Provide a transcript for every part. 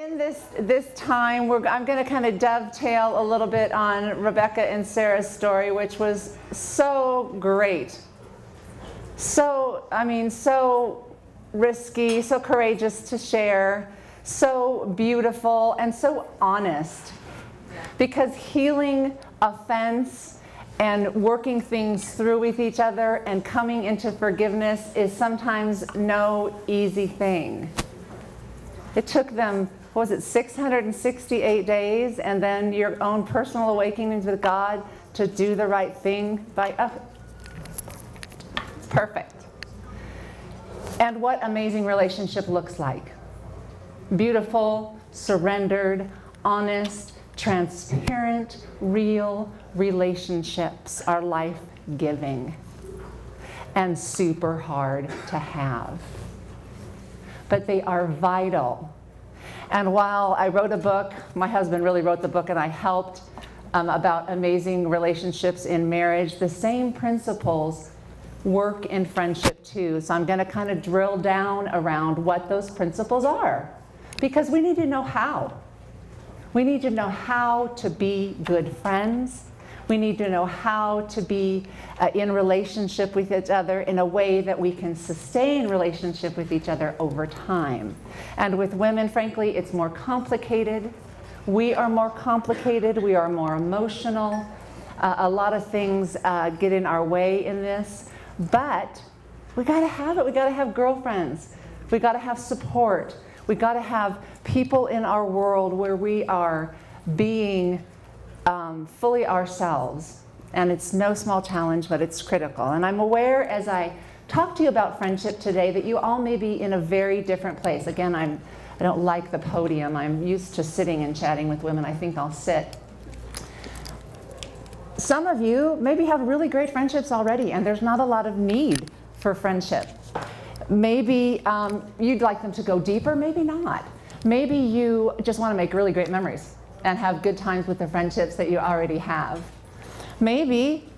In this time, I'm going to kind of dovetail a little bit on Rebecca and Sarah's story, which was so great. So risky, so courageous to share, so beautiful, and so honest. Because healing offense and working things through with each other and coming into forgiveness is sometimes no easy thing. It took them, 668 days, and then your own personal awakenings with God to do the right thing perfect. And what amazing relationship looks like. Beautiful, surrendered, honest, transparent, real relationships are life-giving and super hard to have. But they are vital. And while I wrote a book, my husband really wrote the book, and I helped about amazing relationships in marriage, the same principles work in friendship too. So I'm going to kind of drill down around what those principles are, because we need to know how. We need to know how to be good friends. We need to know how to be in relationship with each other in a way that we can sustain relationship with each other over time. And with women, frankly, it's more complicated. We are more complicated. We are more emotional. A lot of things get in our way in this. But we got to have it. We got to have girlfriends. We got to have support. We got to have people in our world where we are being fully ourselves. And it's no small challenge, but it's critical. And I'm aware as I talk to you about friendship today that you all may be in a very different place. Again, I don't like the podium. I'm used to sitting and chatting with women. I think I'll sit. Some of you maybe have really great friendships already, and there's not a lot of need for friendship. Maybe you'd like them to go deeper, maybe not. Maybe you just want to make really great memories and have good times with the friendships that you already have. Maybe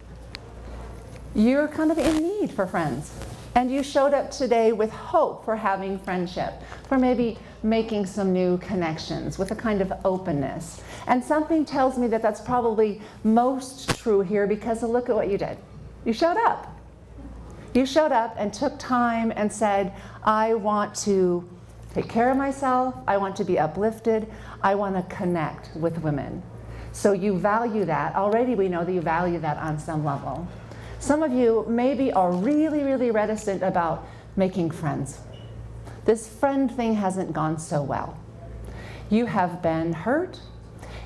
you're kind of in need for friends, and you showed up today with hope for having friendship, for maybe making some new connections with a kind of openness. And something tells me that that's probably most true here, because look at what you did. You showed up. You showed up and took time and said, I want to take care of myself. I want to be uplifted. I want to connect with women. So you value that. Already we know that you value that on some level. Some of you maybe are really, really reticent about making friends. This friend thing hasn't gone so well. You have been hurt.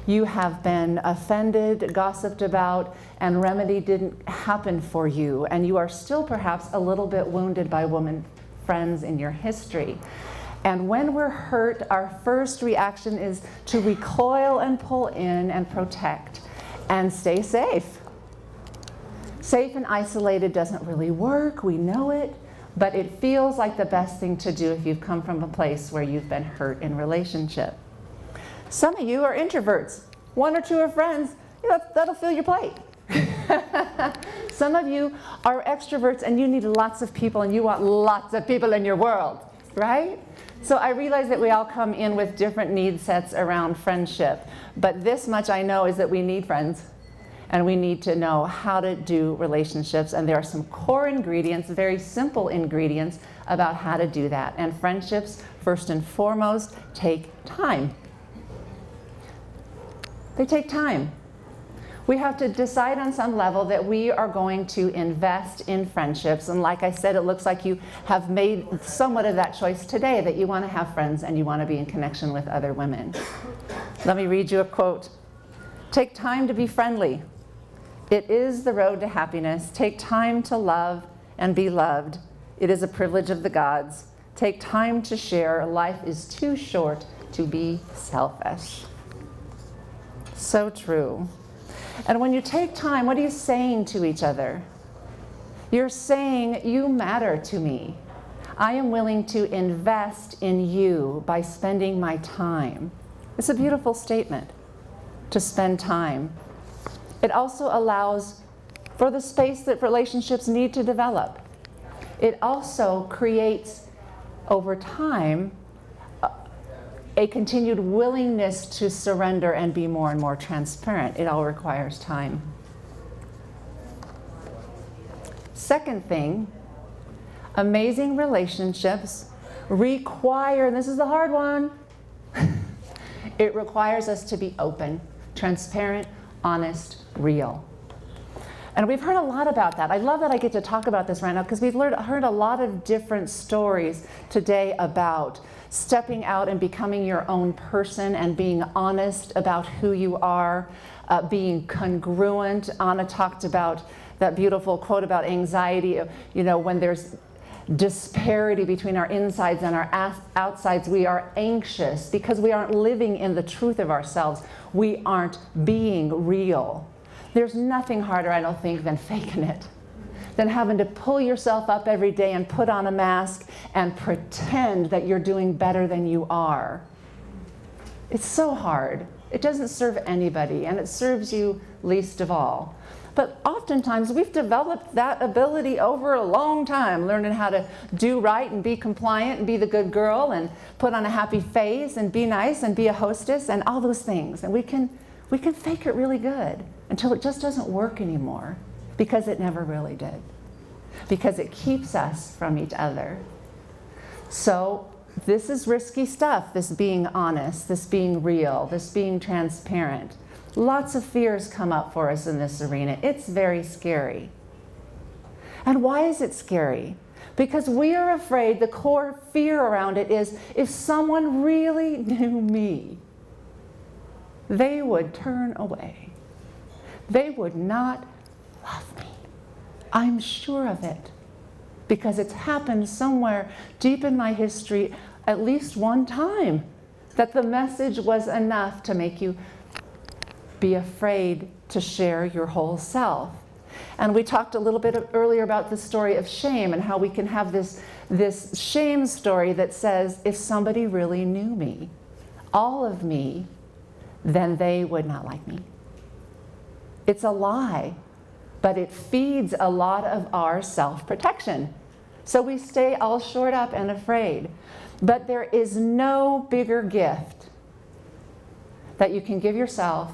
You have been offended, gossiped about, and remedy didn't happen for you. And you are still perhaps a little bit wounded by women friends in your history. And when we're hurt, our first reaction is to recoil and pull in and protect and stay safe. Safe and isolated doesn't really work, we know it, but it feels like the best thing to do if you've come from a place where you've been hurt in relationship. Some of you are introverts. One or two are friends, that'll fill your plate. Some of you are extroverts and you need lots of people and you want lots of people in your world, right? So I realize that we all come in with different need sets around friendship, but this much I know is that we need friends and we need to know how to do relationships, and there are some core ingredients, very simple ingredients about how to do that. And friendships, first and foremost, take time. They take time. We have to decide on some level that we are going to invest in friendships. And like I said, it looks like you have made somewhat of that choice today, that you want to have friends and you want to be in connection with other women. Let me read you a quote. Take time to be friendly. It is the road to happiness. Take time to love and be loved. It is a privilege of the gods. Take time to share. Life is too short to be selfish. So true. And when you take time, what are you saying to each other? You're saying, you matter to me. I am willing to invest in you by spending my time. It's a beautiful statement, to spend time. It also allows for the space that relationships need to develop. It also creates, over time, a continued willingness to surrender and be more and more transparent. It all requires time. Second thing, amazing relationships require, and this is the hard one, it requires us to be open, transparent, honest, real. And we've heard a lot about that. I love that I get to talk about this right now because we've heard a lot of different stories today about stepping out and becoming your own person and being honest about who you are, being congruent. Anna talked about that beautiful quote about anxiety, when there's disparity between our insides and our outsides, we are anxious because we aren't living in the truth of ourselves. We aren't being real. There's nothing harder, I don't think, than faking it, than having to pull yourself up every day and put on a mask and pretend that you're doing better than you are. It's so hard. It doesn't serve anybody, and it serves you least of all. But oftentimes we've developed that ability over a long time, learning how to do right and be compliant and be the good girl and put on a happy face and be nice and be a hostess and all those things. And we can fake it really good until it just doesn't work anymore, because it never really did. Because it keeps us from each other. So this is risky stuff, this being honest, this being real, this being transparent. Lots of fears come up for us in this arena. It's very scary. And why is it scary? Because we are afraid, the core fear around it is, if someone really knew me, they would turn away. They would not love me. I'm sure of it. Because it's happened somewhere deep in my history at least one time that the message was enough to make you be afraid to share your whole self. And we talked a little bit earlier about the story of shame and how we can have this shame story that says, if somebody really knew me, all of me, then they would not like me. It's a lie, but it feeds a lot of our self-protection. So we stay all shored up and afraid. But there is no bigger gift that you can give yourself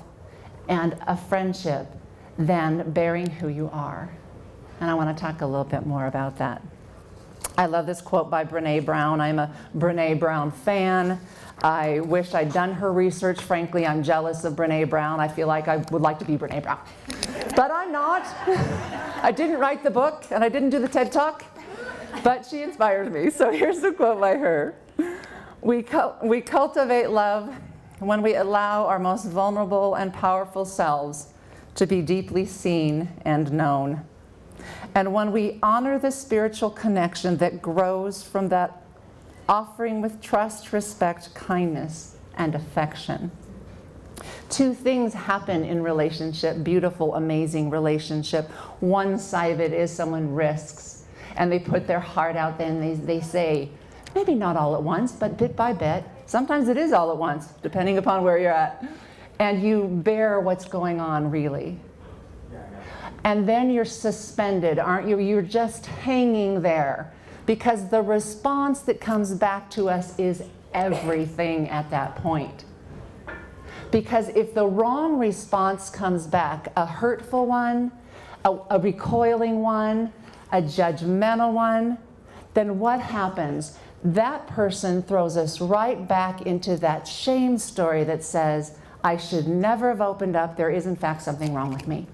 and a friendship than bearing who you are. And I want to talk a little bit more about that. I love this quote by Brené Brown. I'm a Brené Brown fan. I wish I'd done her research. Frankly, I'm jealous of Brené Brown. I feel like I would like to be Brené Brown. But I'm not. I didn't write the book and I didn't do the TED Talk, but she inspires me. So here's the quote by her. We cultivate love when we allow our most vulnerable and powerful selves to be deeply seen and known. And when we honor the spiritual connection that grows from that offering with trust, respect, kindness, and affection. Two things happen in relationship, beautiful, amazing relationship. One side of it is someone risks, and they put their heart out there and they say, maybe not all at once, but bit by bit. Sometimes it is all at once, depending upon where you're at. And you bear what's going on, really. And then you're suspended, aren't you? You're just hanging there. Because the response that comes back to us is everything at that point. Because if the wrong response comes back, a hurtful one, a recoiling one, a judgmental one, then what happens? That person throws us right back into that shame story that says, I should never have opened up. There is, in fact, something wrong with me.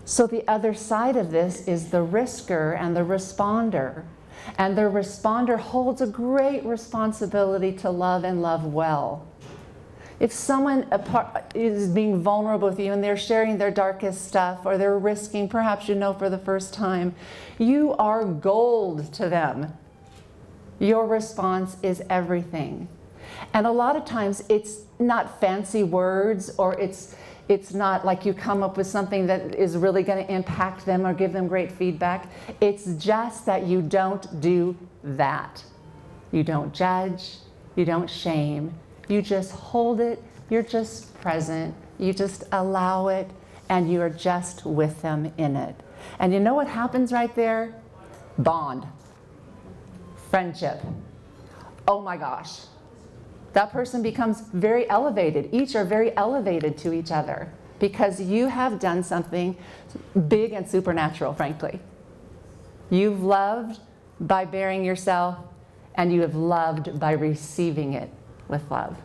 So the other side of this is the risker and the responder. And the responder holds a great responsibility to love and love well. If someone is being vulnerable with you and they're sharing their darkest stuff or they're risking, perhaps for the first time, you are gold to them. Your response is everything. And a lot of times it's not fancy words, or it's not like you come up with something that is really going to impact them or give them great feedback. It's just that you don't do that. You don't judge, you don't shame, you just hold it, you're just present, you just allow it, and you're just with them in it. And you know what happens right there? Bond. Friendship. Oh my gosh. That person becomes very elevated. Each are very elevated to each other because you have done something big and supernatural, frankly. You've loved by bearing yourself, and you have loved by receiving it with love.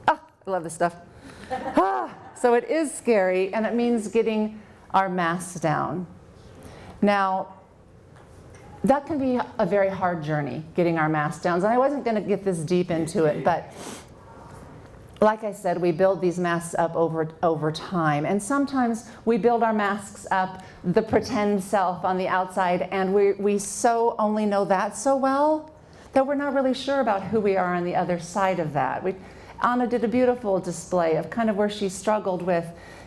Ah, I love this stuff. So it is scary, and it means getting our masks down. Now, that can be a very hard journey, getting our masks down. And I wasn't going to get this deep into it, but like I said, we build these masks up over time. And sometimes we build our masks up, the pretend self on the outside, and we so only know that so well that we're not really sure about who we are on the other side of that. Anna did a beautiful display of kind of where she struggled with,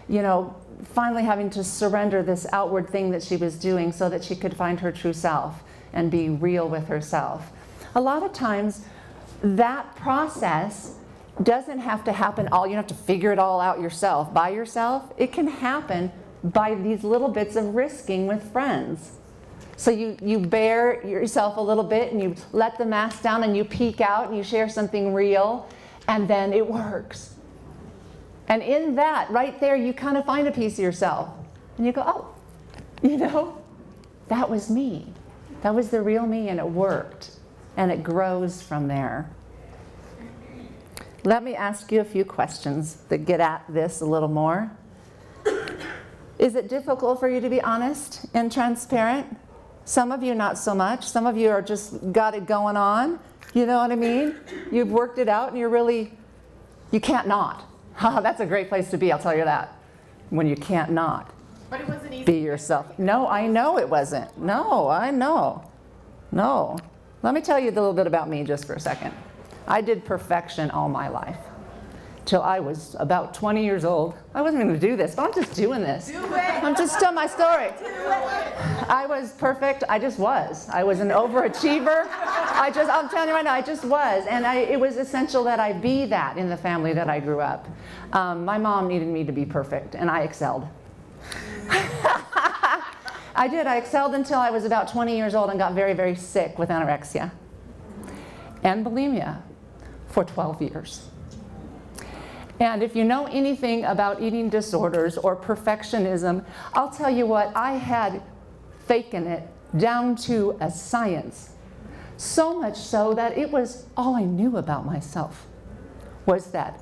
you know, finally having to surrender this outward thing that she was doing so that she could find her true self and be real with herself. A lot of times that process doesn't have to happen all, you don't have to figure it all out yourself, by yourself. It can happen by these little bits of risking with friends. So you bear yourself a little bit and you let the mask down and you peek out and you share something real, and then it works. And in that, right there, you kind of find a piece of yourself. And you go, oh, you know, that was me. That was the real me, and it worked. And it grows from there. Let me ask you a few questions that get at this a little more. Is it difficult for you to be honest and transparent? Some of you not so much. Some of you are just got it going on. You know what I mean? You've worked it out and you can't not. That's a great place to be, I'll tell you that. When you can't not. But it wasn't easy. Be yourself. No, I know it wasn't. No, I know. No. Let me tell you a little bit about me just for a second. I did perfection all my life. Till I was about 20 years old. I wasn't going to do this, but I'm just doing this. Do it. I'm just telling my story. Do it. I was perfect. I just was. I was an overachiever. I'm telling you right now, I just was. And it was essential that I be that in the family that I grew up. My mom needed me to be perfect, and I excelled. I did. I excelled until I was about 20 years old and got very, very sick with anorexia and bulimia for 12 years. And if you know anything about eating disorders or perfectionism, I'll tell you what, I had faken it down to a science. So much so that it was all I knew about myself was that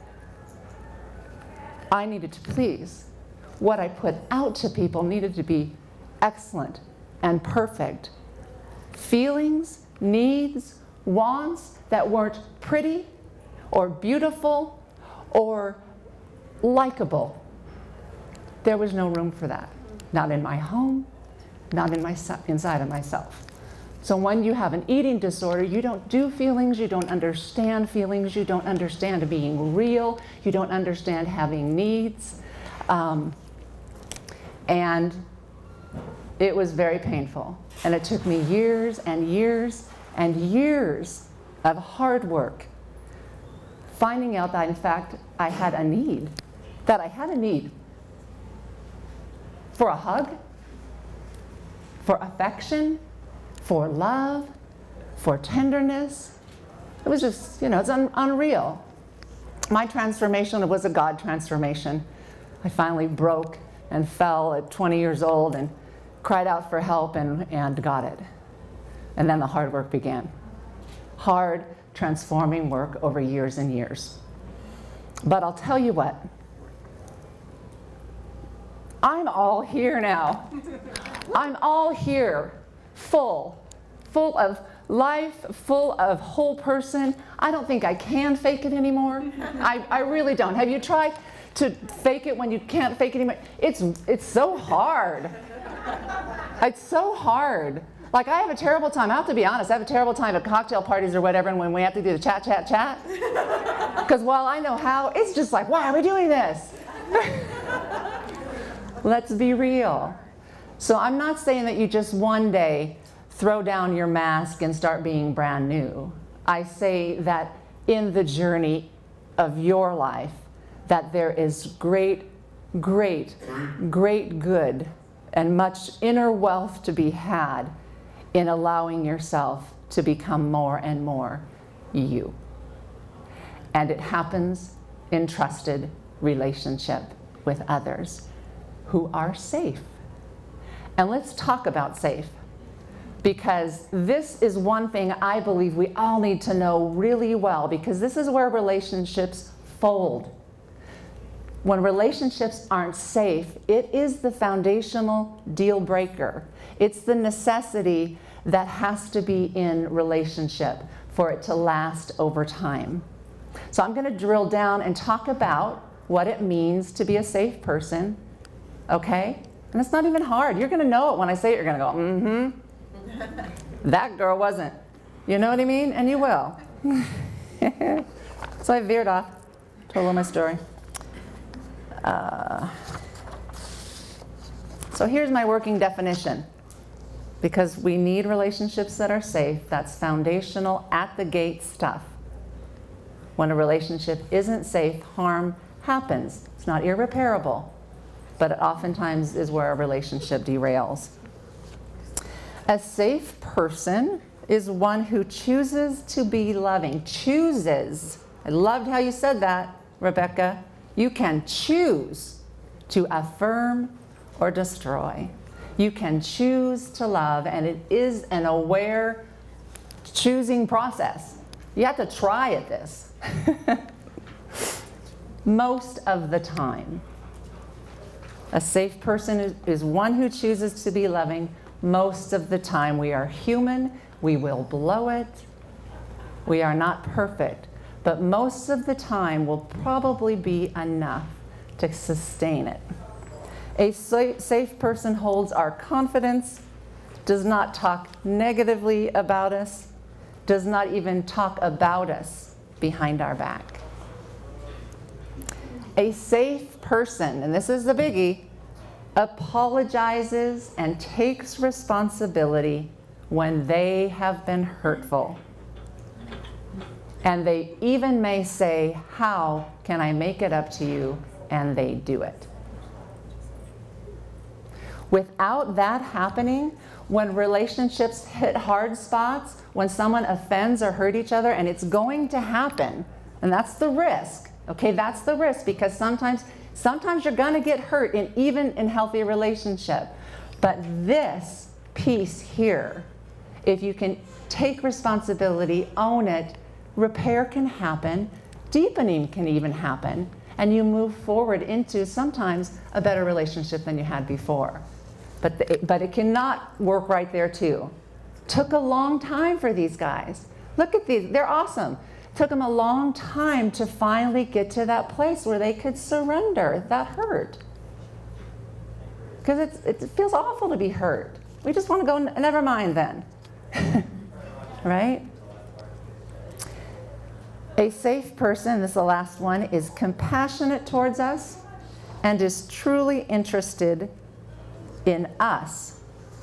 I needed to please. What I put out to people needed to be excellent and perfect. Feelings, needs, wants that weren't pretty or beautiful or likable. There was no room for that. Not in my home, not in inside of myself. So when you have an eating disorder, you don't do feelings, you don't understand feelings, you don't understand being real, you don't understand having needs. And it was very painful. And it took me years and years and years of hard work finding out that in fact I had a need. That I had a need for a hug, for affection, for love, for tenderness. It was just, it's unreal. My transformation was a God transformation. I finally broke and fell at 20 years old and cried out for help and got it. And then the hard work began. Hard, transforming work over years and years. But I'll tell you what, I'm all here now. I'm all here, full of life, full of whole person. I don't think I can fake it anymore. I really don't. Have you tried to fake it when you can't fake it anymore? It's so hard. It's so hard. Like, I have a terrible time. I have to be honest. I have a terrible time at cocktail parties or whatever, and when we have to do the chat. Because while I know how, it's just like, why are we doing this? Let's be real. So I'm not saying that you just one day throw down your mask and start being brand new. I say that in the journey of your life, that there is great good and much inner wealth to be had in allowing yourself to become more and more you. And it happens in trusted relationship with others who are safe. And let's talk about safe, because this is one thing I believe we all need to know really well, because this is where relationships fold. When relationships aren't safe, it is the foundational deal breaker. It's the necessity that has to be in relationship for it to last over time. So I'm going to drill down and talk about what it means to be a safe person, okay? And it's not even hard. You're going to know it when I say it. You're going to go, that girl wasn't. You know what I mean? And you will. So I veered off. Told a little my story. So here's my working definition. Because we need relationships that are safe. That's foundational, at the gate stuff. When a relationship isn't safe, harm happens. It's not irreparable, but it oftentimes is where a relationship derails. A safe person is one who chooses to be loving. Chooses. I loved how you said that, Rebecca. You can choose to affirm or destroy. You can choose to love, and it is an aware choosing process. You have to try at this. Most of the time. A safe person is one who chooses to be loving. Most of the time. We are human. We will blow it. We are not perfect. But most of the time will probably be enough to sustain it. A safe person holds our confidence, does not talk negatively about us, does not even talk about us behind our back. A safe person, and this is the biggie, apologizes and takes responsibility when they have been hurtful. And they even may say, how can I make it up to you? And they do it. Without that happening, when relationships hit hard spots, when someone offends or hurt each other, and it's going to happen, and that's the risk, okay? That's the risk, because sometimes you're gonna get hurt even in healthy relationship. But this piece here, if you can take responsibility, own it, repair can happen, deepening can even happen, and you move forward into sometimes a better relationship than you had before. But it cannot work right there too. Took a long time for these guys. Look at these, they're awesome. Took them a long time to finally get to that place where they could surrender that hurt. Because it feels awful to be hurt. We just want to go, never mind then. Right? A safe person, this is the last one, is compassionate towards us and is truly interested in us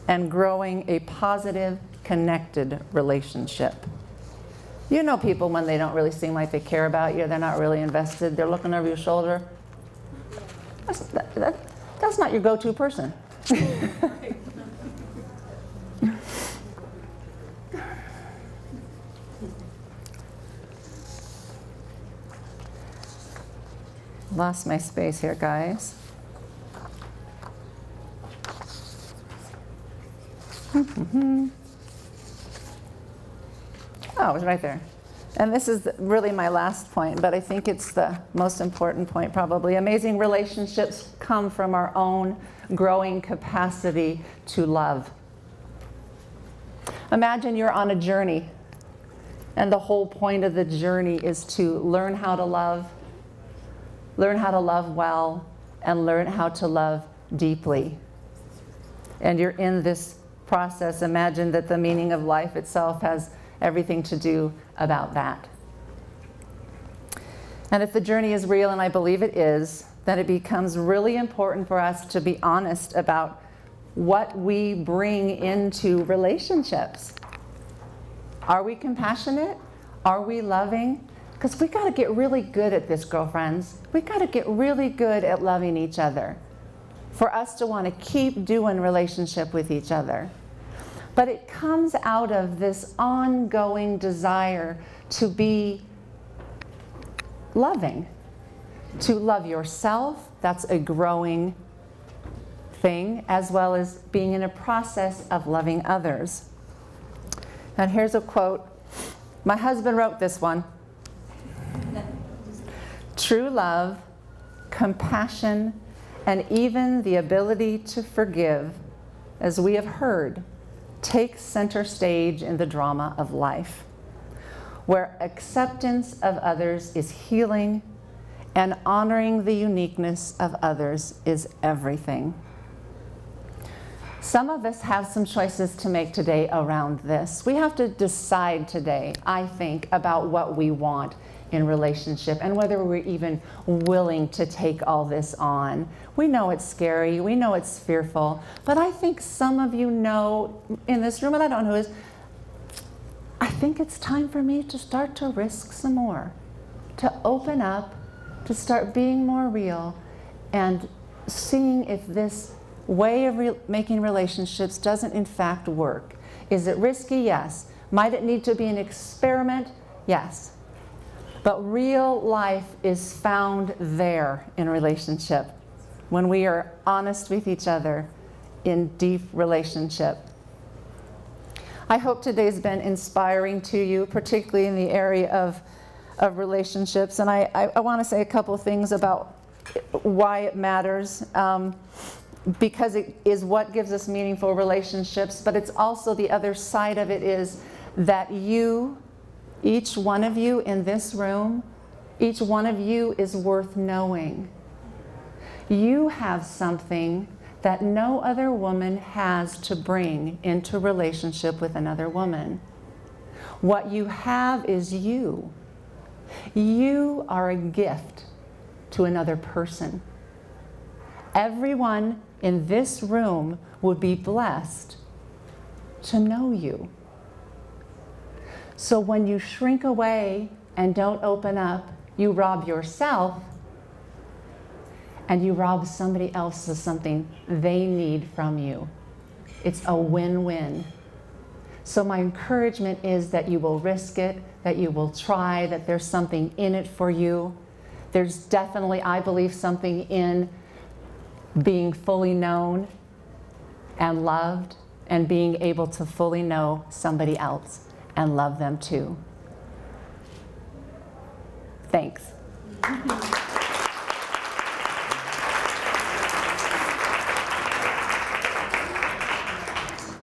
and growing a positive, connected relationship. You know people when they don't really seem like they care about you, they're not really invested, they're looking over your shoulder. That's not your go-to person. Lost my space here, guys. Oh, it was right there. And this is really my last point, but I think it's the most important point probably. Amazing relationships come from our own growing capacity to love. Imagine you're on a journey, and the whole point of the journey is to learn how to love well, and learn how to love deeply. And you're in this process. Imagine that the meaning of life itself has everything to do about that. And if the journey is real, and I believe it is, then it becomes really important for us to be honest about what we bring into relationships. Are we compassionate? Are we loving? Because we got to get really good at this, girlfriends. We got to get really good at loving each other for us to want to keep doing relationship with each other. But it comes out of this ongoing desire to be loving. To love yourself, that's a growing thing, as well as being in a process of loving others. And here's a quote. My husband wrote this one. True love, compassion, and even the ability to forgive, as we have heard, takes center stage in the drama of life, where acceptance of others is healing and honoring the uniqueness of others is everything. Some of us have some choices to make today around this. We have to decide today, I think, about what we want in relationship and whether we're even willing to take all this on. We know it's scary, we know it's fearful, but I think some of you know in this room, and I don't know who is, I think it's time for me to start to risk some more, to open up, to start being more real and seeing if this way of making relationships doesn't in fact work. Is it risky? Yes. Might it need to be an experiment? Yes. But real life is found there in relationship, when we are honest with each other in deep relationship. I hope today's been inspiring to you, particularly in the area of relationships. And I want to say a couple of things about why it matters. Because it is what gives us meaningful relationships, but it's also the other side of it is that you, each one of you in this room, each one of you is worth knowing. You have something that no other woman has to bring into relationship with another woman. What you have is you. You are a gift to another person. Everyone in this room would be blessed to know you. So when you shrink away and don't open up, you rob yourself and you rob somebody else of something they need from you. It's a win-win. So my encouragement is that you will risk it, that you will try, that there's something in it for you. There's definitely, I believe, something in being fully known and loved and being able to fully know somebody else and love them too. Thanks.